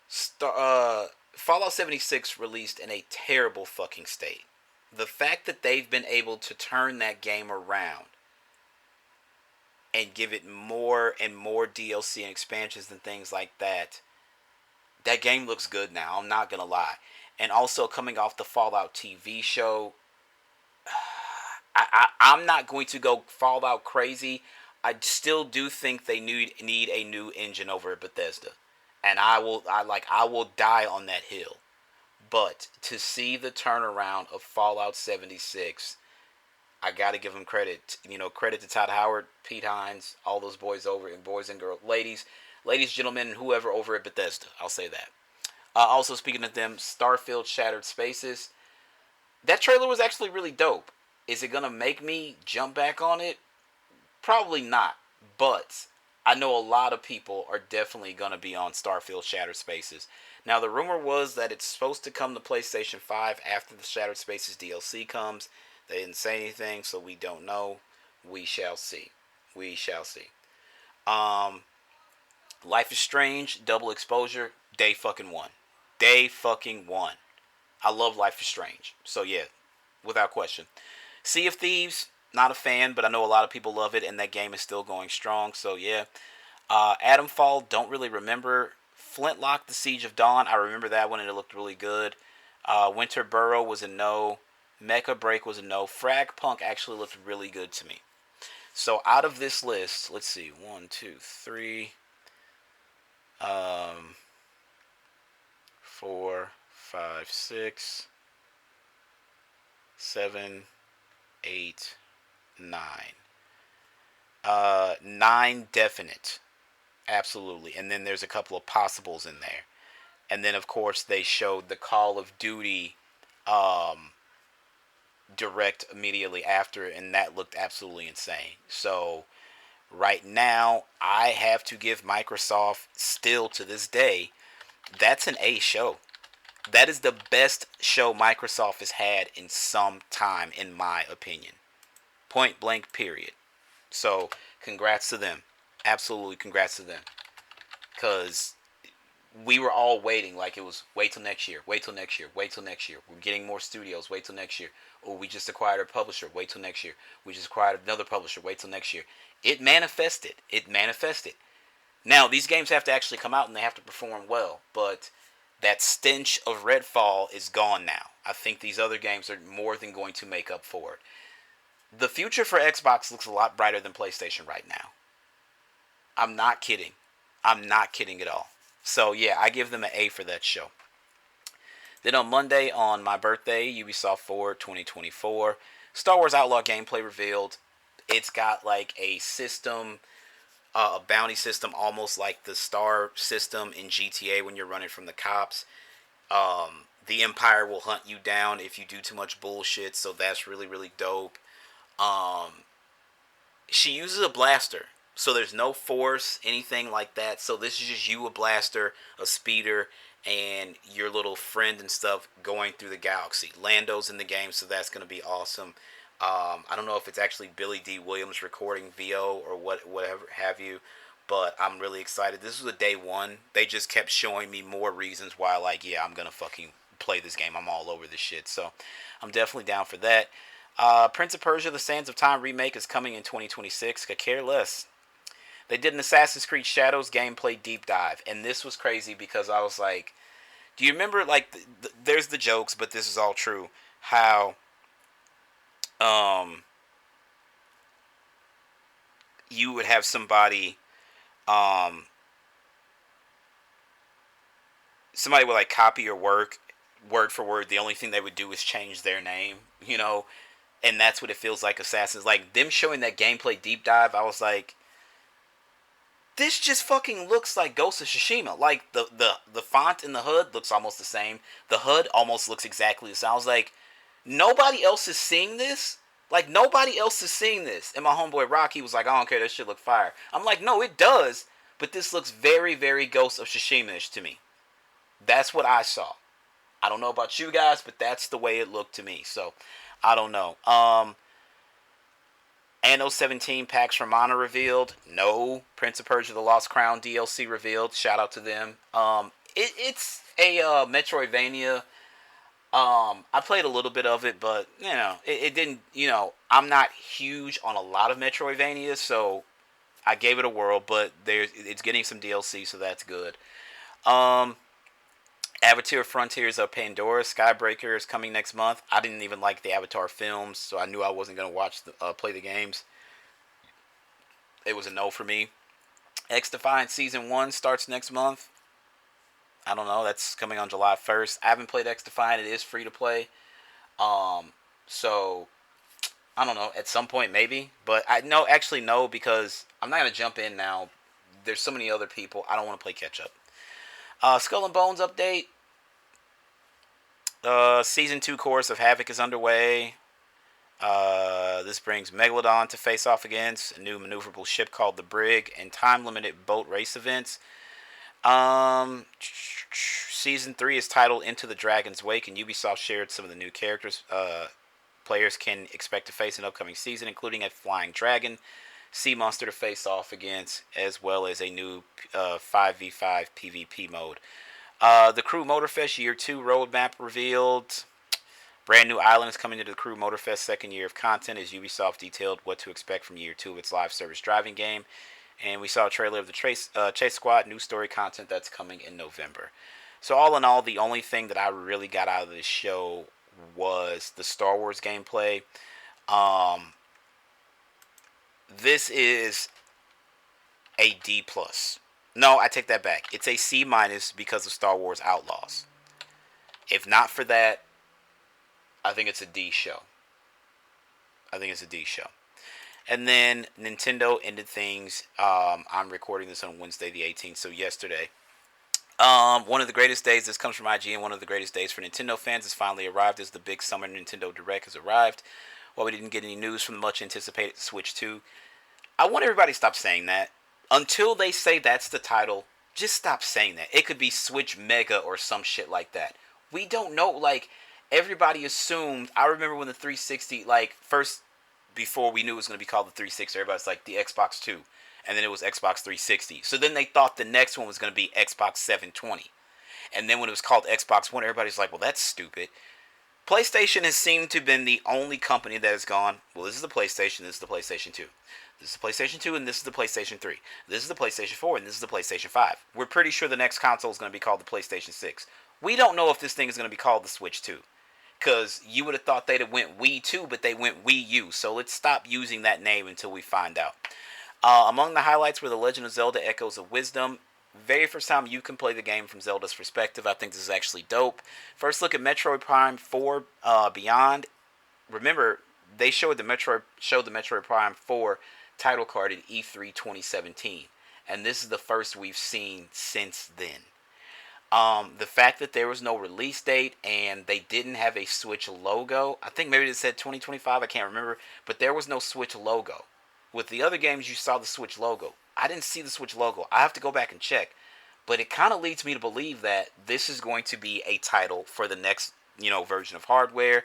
Fallout 76 released in a terrible fucking state. The fact that they've been able to turn that game around and give it more and more DLC and expansions and things like that, that game looks good now. I'm not gonna lie. And also coming off the Fallout TV show, I'm not going to go Fallout crazy. I still do think they need a new engine over at Bethesda, and I will die on that hill. But to see the turnaround of Fallout 76, I got to give them credit. You know, credit to Todd Howard, Pete Hines, all those boys over, and boys and girls, ladies, gentlemen, and whoever over at Bethesda. I'll say that. Also, speaking of them, Starfield Shattered Spaces. That trailer was actually really dope. Is it gonna make me jump back on it? Probably not. But I know a lot of people are definitely gonna be on Starfield Shattered Spaces. Now the rumor was that it's supposed to come to PlayStation 5 after the Shattered Spaces DLC comes. They didn't say anything, so we don't know. We shall see. We shall see. Um, Life is Strange, Double Exposure, day fucking one. Day fucking one. I love Life is Strange. So yeah, without question. Sea of Thieves, not a fan, but I know a lot of people love it, and that game is still going strong. So yeah. Adamfall, don't really remember. Flintlock, The Siege of Dawn, I remember that one, and it looked really good. Winter Burrow was a no. Mecha Break was a no. Frag Punk actually looked really good to me. So out of this list, let's see, 1, 2, 3, 4, 5, 6, 7, 8, 9. 9 definite. Absolutely. And then there's a couple of possibles in there. And then, of course, they showed the Call of Duty direct immediately after, and that looked absolutely insane. So, right now, I have to give Microsoft, still to this day, that's an A show. That is the best show Microsoft has had in some time, in my opinion. Point blank, period. So, congrats to them. Absolutely, congrats to them. Because we were all waiting, like it was wait till next year, wait till next year, wait till next year. We're getting more studios, wait till next year. Or we just acquired a publisher, wait till next year. We just acquired another publisher, wait till next year. It manifested. It manifested. Now, these games have to actually come out and they have to perform well. But that stench of Redfall is gone now. I think these other games are more than going to make up for it. The future for Xbox looks a lot brighter than PlayStation right now. I'm not kidding. I'm not kidding at all. So, yeah, I give them an A for that show. Then on Monday, on my birthday, Ubisoft Forward 2024, Star Wars Outlaw gameplay revealed. It's got like a system, a bounty system, almost like the star system in GTA when you're running from the cops. The Empire will hunt you down if you do too much bullshit, so that's really, really dope. Um, she uses a blaster, so there's no force, anything like that. So this is just you, a blaster, a speeder, and your little friend and stuff going through the galaxy. Lando's in the game, so that's going to be awesome. I don't know if it's actually Billy D. Williams recording VO or whatever have you, but I'm really excited. This was a day one. They just kept showing me more reasons why, like, yeah, I'm going to fucking play this game. I'm all over this shit. So I'm definitely down for that. Prince of Persia: The Sands of Time remake is coming in 2026. Could care less. They did an Assassin's Creed Shadows gameplay deep dive, and this was crazy because I was like, do you remember, like, there's the jokes, but this is all true, how um you would have um somebody would like copy your work word for word. The only thing they would do is change their name, and that's what it feels like. Assassins, like them showing that gameplay deep dive, I was like, this just fucking looks like Ghost of Tsushima. Like the font in the hood looks almost the same. The hood almost looks exactly the same. I was like, nobody else is seeing this. Like, nobody else is seeing this. And my homeboy Rocky was like, I don't care, that shit look fire. I'm like, no, it does. But this looks very, very Ghost of Tsushima-ish to me. That's what I saw. I don't know about you guys, but that's the way it looked to me. So, I don't know. Anno 17 Pax Romana revealed. No. Prince of Persia: The Lost Crown DLC revealed. Shout out to them. It's a Metroidvania. I played a little bit of it, but it didn't. I'm not huge on a lot of Metroidvanias, so I gave it a whirl. But it's getting some DLC, so that's good. Avatar: Frontiers of Pandora Skybreaker is coming next month. I didn't even like the Avatar films, so I knew I wasn't gonna play the games. It was a no for me. X Defiant Season 1 starts next month. I don't know. That's coming on July 1st. I haven't played X Defiant. It is free to play. So I don't know. At some point, maybe. But actually no, because I'm not gonna jump in now. There's so many other people. I don't want to play catch up. Skull and Bones update. Season 2 Chorus of Havoc is underway. This brings Megalodon to face off against a new maneuverable ship called the Brig and time-limited boat race events. Season 3 is titled Into the Dragon's Wake, and Ubisoft shared some of the new characters players can expect to face in upcoming season, including a flying dragon, sea monster to face off against, as well as a new 5v5 PvP mode. The Crew Motorfest Year 2 roadmap revealed. Brand new island is coming to the Crew Motorfest second year of content as Ubisoft detailed what to expect from Year 2 of its live service driving game. And we saw a trailer of the Chase Squad new story content that's coming in November. So all in all, the only thing that I really got out of this show was the Star Wars gameplay. This is a D+. No, I take that back. It's a C- because of Star Wars Outlaws. If not for that, I think it's a D show. And then Nintendo ended things. I'm recording this on Wednesday the 18th, so yesterday. One of the greatest days, this comes from IGN, one of the greatest days for Nintendo fans has finally arrived as the big summer Nintendo Direct has arrived. While we didn't get any news from the much anticipated Switch 2, I want everybody to stop saying that. Until they say that's the title, just stop saying that. It could be Switch Mega or some shit like that. We don't know, like, everybody assumed, I remember when the 360, like, first, before we knew it was going to be called the 360, everybody's like, the Xbox 2. And then it was Xbox 360. So then they thought the next one was going to be Xbox 720. And then when it was called Xbox One, everybody's like, well, that's stupid. PlayStation has seemed to have been the only company that has gone, well, this is the PlayStation, this is the PlayStation 2. This is the PlayStation 2, and this is the PlayStation 3. This is the PlayStation 4, and this is the PlayStation 5. We're pretty sure the next console is going to be called the PlayStation 6. We don't know if this thing is going to be called the Switch 2. Because you would have thought they'd have went Wii 2, but they went Wii U. So let's stop using that name until we find out. Among the highlights were The Legend of Zelda Echoes of Wisdom. Very first time you can play the game from Zelda's perspective. I think this is actually dope. First look at Metroid Prime 4 Beyond. Remember, they showed the Metroid Prime 4 title card at E3 2017. And this is the first we've seen since then. The fact that there was no release date and they didn't have a Switch logo. I think maybe it said 2025. I can't remember. But there was no Switch logo. With the other games, you saw the Switch logo. I didn't see the Switch logo. I have to go back and check. But it kind of leads me to believe that this is going to be a title for the next, version of hardware.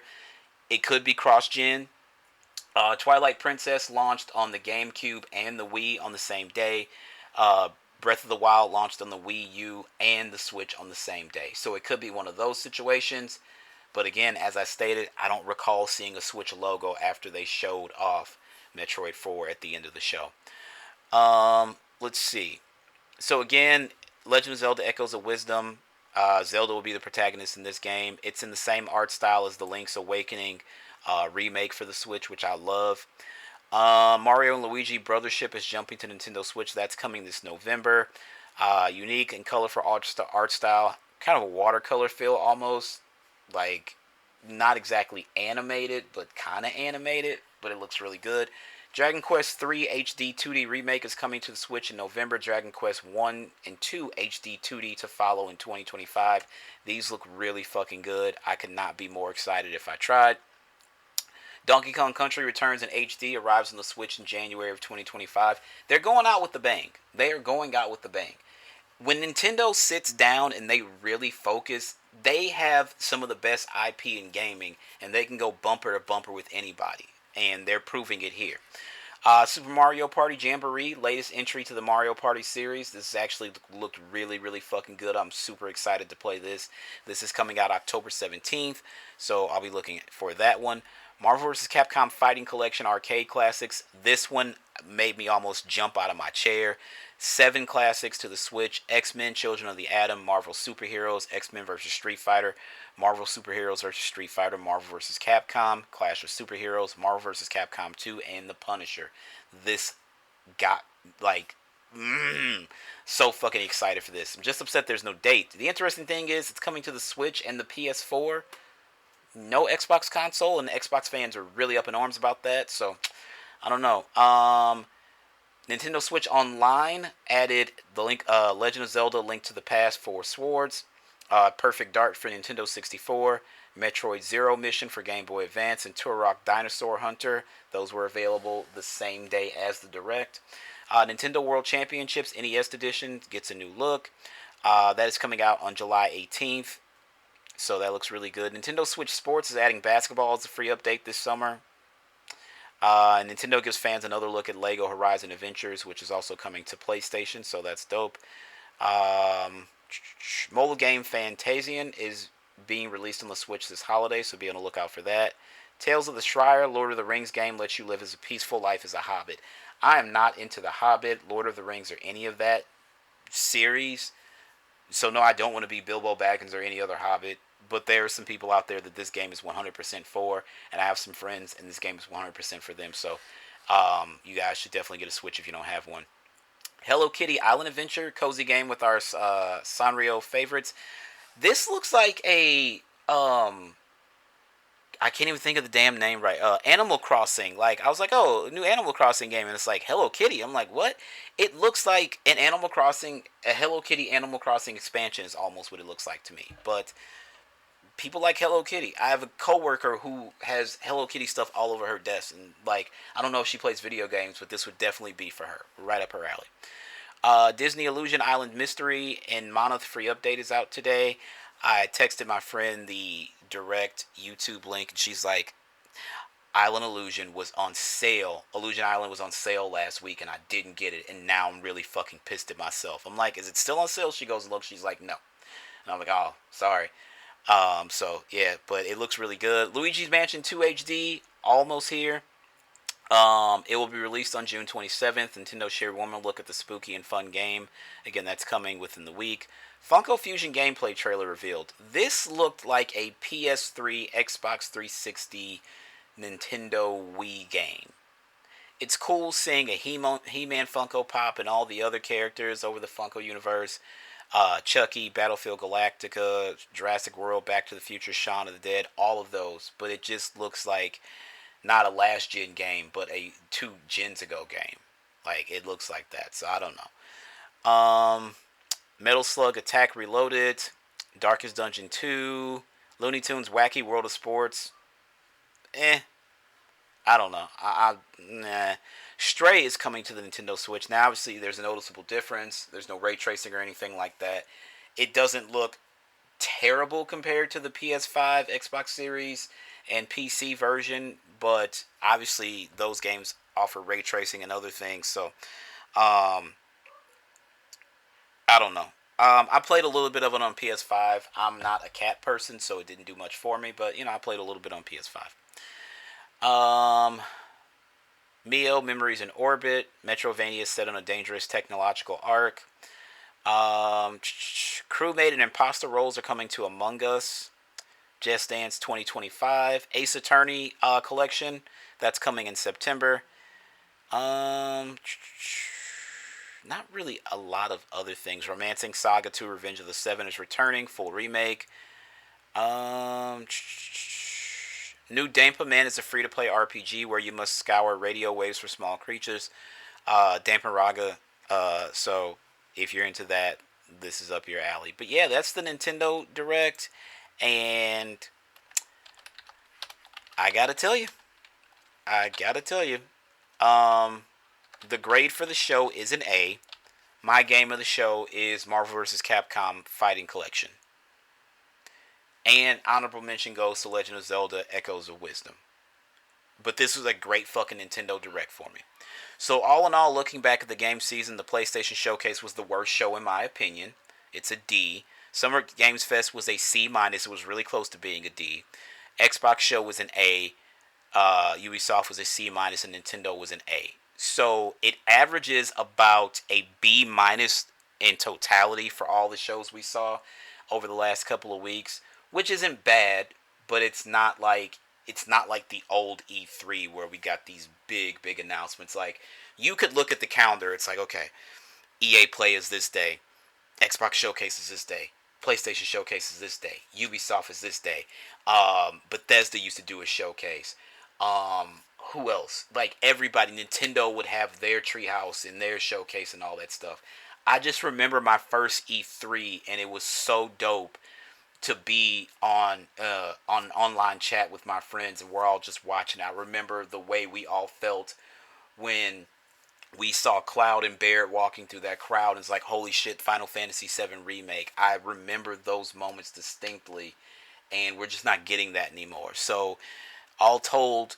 It could be cross-gen. Twilight Princess launched on the GameCube and the Wii on the same day. Breath of the Wild launched on the Wii U and the Switch on the same day. So it could be one of those situations. But again, as I stated, I don't recall seeing a Switch logo after they showed off Metroid 4 at the end of the show. Let's see. So again, Legend of Zelda Echoes of Wisdom. Zelda will be the protagonist in this game. It's in the same art style as the Link's Awakening remake for the Switch, which I love. Mario and Luigi Brothership is jumping to Nintendo Switch. That's coming this November. Unique and colorful art style. Kind of a watercolor feel almost. Like, not exactly animated, but kind of animated. But it looks really good. Dragon Quest III HD 2D Remake is coming to the Switch in November. Dragon Quest 1 and 2 HD 2D to follow in 2025. These look really fucking good. I could not be more excited if I tried. Donkey Kong Country Returns in HD arrives on the Switch in January of 2025. They're going out with the bang. They are going out with the bang. When Nintendo sits down and they really focus, they have some of the best IP in gaming, and they can go bumper to bumper with anybody. And they're proving it here. Super Mario Party Jamboree, latest entry to the Mario Party series. This has actually looked really, really fucking good. I'm super excited to play this. This is coming out October 17th, so I'll be looking for that one. Marvel vs. Capcom Fighting Collection Arcade Classics. This one made me almost jump out of my chair. 7 classics to the Switch. X-Men, Children of the Atom, Marvel Superheroes, X-Men vs. Street Fighter, Marvel Superheroes vs. Street Fighter, Marvel vs. Capcom, Clash of Superheroes, Marvel vs. Capcom 2, and The Punisher. This got, like, so fucking excited for this. I'm just upset there's no date. The interesting thing is it's coming to the Switch and the PS4. No Xbox console, and the Xbox fans are really up in arms about that, so I don't know. Nintendo Switch Online added the Legend of Zelda: Link to the Past 4 Swords, Perfect Dark for Nintendo 64, Metroid Zero Mission for Game Boy Advance, and Turok Dinosaur Hunter. Those were available the same day as the Direct. Nintendo World Championships NES Edition gets a new look. That is coming out on July 18th. So that looks really good. Nintendo Switch Sports is adding basketball as a free update this summer. Nintendo gives fans another look at LEGO Horizon Adventures, which is also coming to PlayStation, so that's dope. Mobile game Fantasian is being released on the Switch this holiday, so be on the lookout for that. Tales of the Shire, Lord of the Rings game lets you live as a peaceful life as a hobbit. I am not into the Hobbit, Lord of the Rings, or any of that series. So no, I don't want to be Bilbo Baggins or any other Hobbit. But there are some people out there that this game is 100% for, and I have some friends, and this game is 100% for them. So you guys should definitely get a Switch if you don't have one. Hello Kitty Island Adventure, cozy game with our Sanrio favorites. This looks like a I can't even think of the damn name right. Animal Crossing. Like, I was like, oh, a new Animal Crossing game, and it's like Hello Kitty. I'm like, what? It looks like an Animal Crossing, a Hello Kitty Animal Crossing expansion is almost what it looks like to me. But people like Hello Kitty. I have a coworker who has Hello Kitty stuff all over her desk, and like, I don't know if she plays video games, but this would definitely be for her, right up her alley. Disney Illusion Island Mystery and Monolith free update is out today. I texted my friend the direct YouTube link, and she's like, Island Illusion was on sale. Illusion Island was on sale last week, and I didn't get it, and now I'm really fucking pissed at myself. I'm like, is it still on sale? She goes, look, she's like, no. And I'm like, oh, sorry. So yeah, but it looks really good. Luigi's Mansion 2 HD almost here. It will be released on June 27th. Nintendo shared one more look at the spooky and fun game. Again, that's coming within the week. Funko Fusion gameplay trailer revealed. This looked like a PS3, Xbox 360, Nintendo Wii game. It's cool seeing a He-Man Funko Pop and all the other characters over the Funko universe. Chucky, Battlefield Galactica, Jurassic World, Back to the Future, Shaun of the Dead, all of those. But it just looks like not a last gen game, but a 2 gens ago game. Like, it looks like that, so I don't know. Metal Slug Attack Reloaded, Darkest Dungeon 2, Looney Tunes Wacky World of Sports. I don't know. Nah. Stray is coming to the Nintendo Switch. Now, obviously, there's a noticeable difference. There's no ray tracing or anything like that. It doesn't look terrible compared to the PS5, Xbox Series, and PC version, but obviously those games offer ray tracing and other things. So, I don't know. I played a little bit of it on PS5. I'm not a cat person, so it didn't do much for me. But I played a little bit on PS5. Um, Mio, Memories in Orbit, Metrovania is set on a dangerous technological arc. Crewmate and Imposter roles are coming to Among Us. Just Dance 2025. Ace Attorney collection, that's coming in September. Um, Not really a lot of other things. Romancing Saga 2 Revenge of the Seven is returning, full remake. Um, New Dampa Man is a free to play RPG where you must scour radio waves for small creatures. Dampa Raga. So if you're into that, this is up your alley. But yeah, that's the Nintendo Direct. And I gotta tell you, I gotta tell you, um, the grade for the show is an A. My game of the show is Marvel vs. Capcom Fighting Collection. And honorable mention goes to Legend of Zelda Echoes of Wisdom. But this was a great fucking Nintendo Direct for me. So all in all, looking back at the game season, the PlayStation Showcase was the worst show in my opinion. It's a D. Summer Games Fest was a C minus. It was really close to being a D. Xbox Show was an A. Ubisoft was a C minus, and Nintendo was an A. So it averages about a B minus in totality for all the shows we saw over the last couple of weeks, which isn't bad, but it's not like the old E3 where we got these big announcements. Like, you could look at the calendar, it's like, okay, EA Play is this day, Xbox Showcase is this day, PlayStation Showcase is this day, Ubisoft is this day. Bethesda used to do a showcase. Who else? Like, everybody, Nintendo would have their treehouse and their showcase and all that stuff. I just remember my first E3, and it was so dope to be on online chat with my friends, and we're all just watching. I remember the way we all felt when we saw Cloud and Barrett walking through that crowd, and it's like, holy shit, Final Fantasy VII Remake. I remember those moments distinctly, and we're just not getting that anymore. So, all told,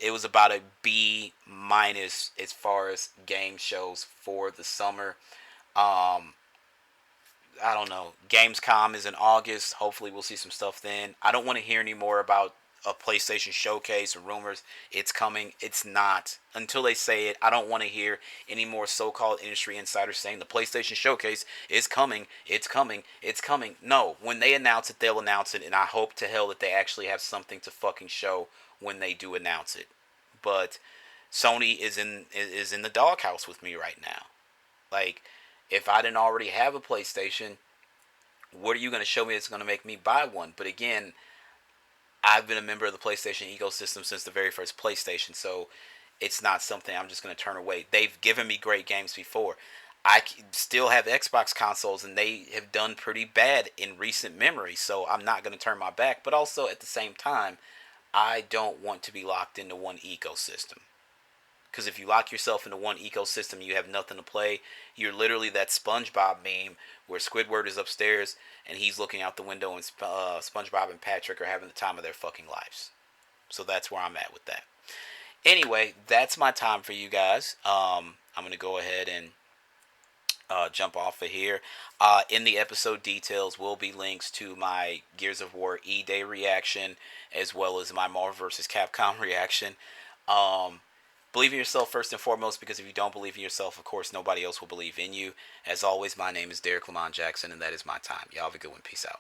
it was about a B minus as far as game shows for the summer. Um, I don't know. Gamescom is in August. Hopefully, we'll see some stuff then. I don't want to hear any more about a PlayStation Showcase or rumors. It's coming. It's not. Until they say it, I don't want to hear any more so-called industry insiders saying the PlayStation Showcase is coming. It's coming. It's coming. No. When they announce it, they'll announce it, and I hope to hell that they actually have something to fucking show when they do announce it. But Sony is in the doghouse with me right now. Like, if I didn't already have a PlayStation, what are you going to show me that's going to make me buy one? But again, I've been a member of the PlayStation ecosystem since the very first PlayStation, so it's not something I'm just going to turn away. They've given me great games before. I still have Xbox consoles, and they have done pretty bad in recent memory, so I'm not going to turn my back. But also, at the same time, I don't want to be locked into one ecosystem. Because if you lock yourself into one ecosystem, you have nothing to play. You're literally that SpongeBob meme where Squidward is upstairs and he's looking out the window, and SpongeBob and Patrick are having the time of their fucking lives. So that's where I'm at with that. Anyway, that's my time for you guys. I'm going to go ahead and jump off of here. In the episode details will be links to my Gears of War E-Day reaction, as well as my Marvel vs. Capcom reaction. Um, Believe in yourself first and foremost, because if you don't believe in yourself, of course, nobody else will believe in you. As always, my name is Derrick Lamon Jackson, and that is my time. Y'all have a good one. Peace out.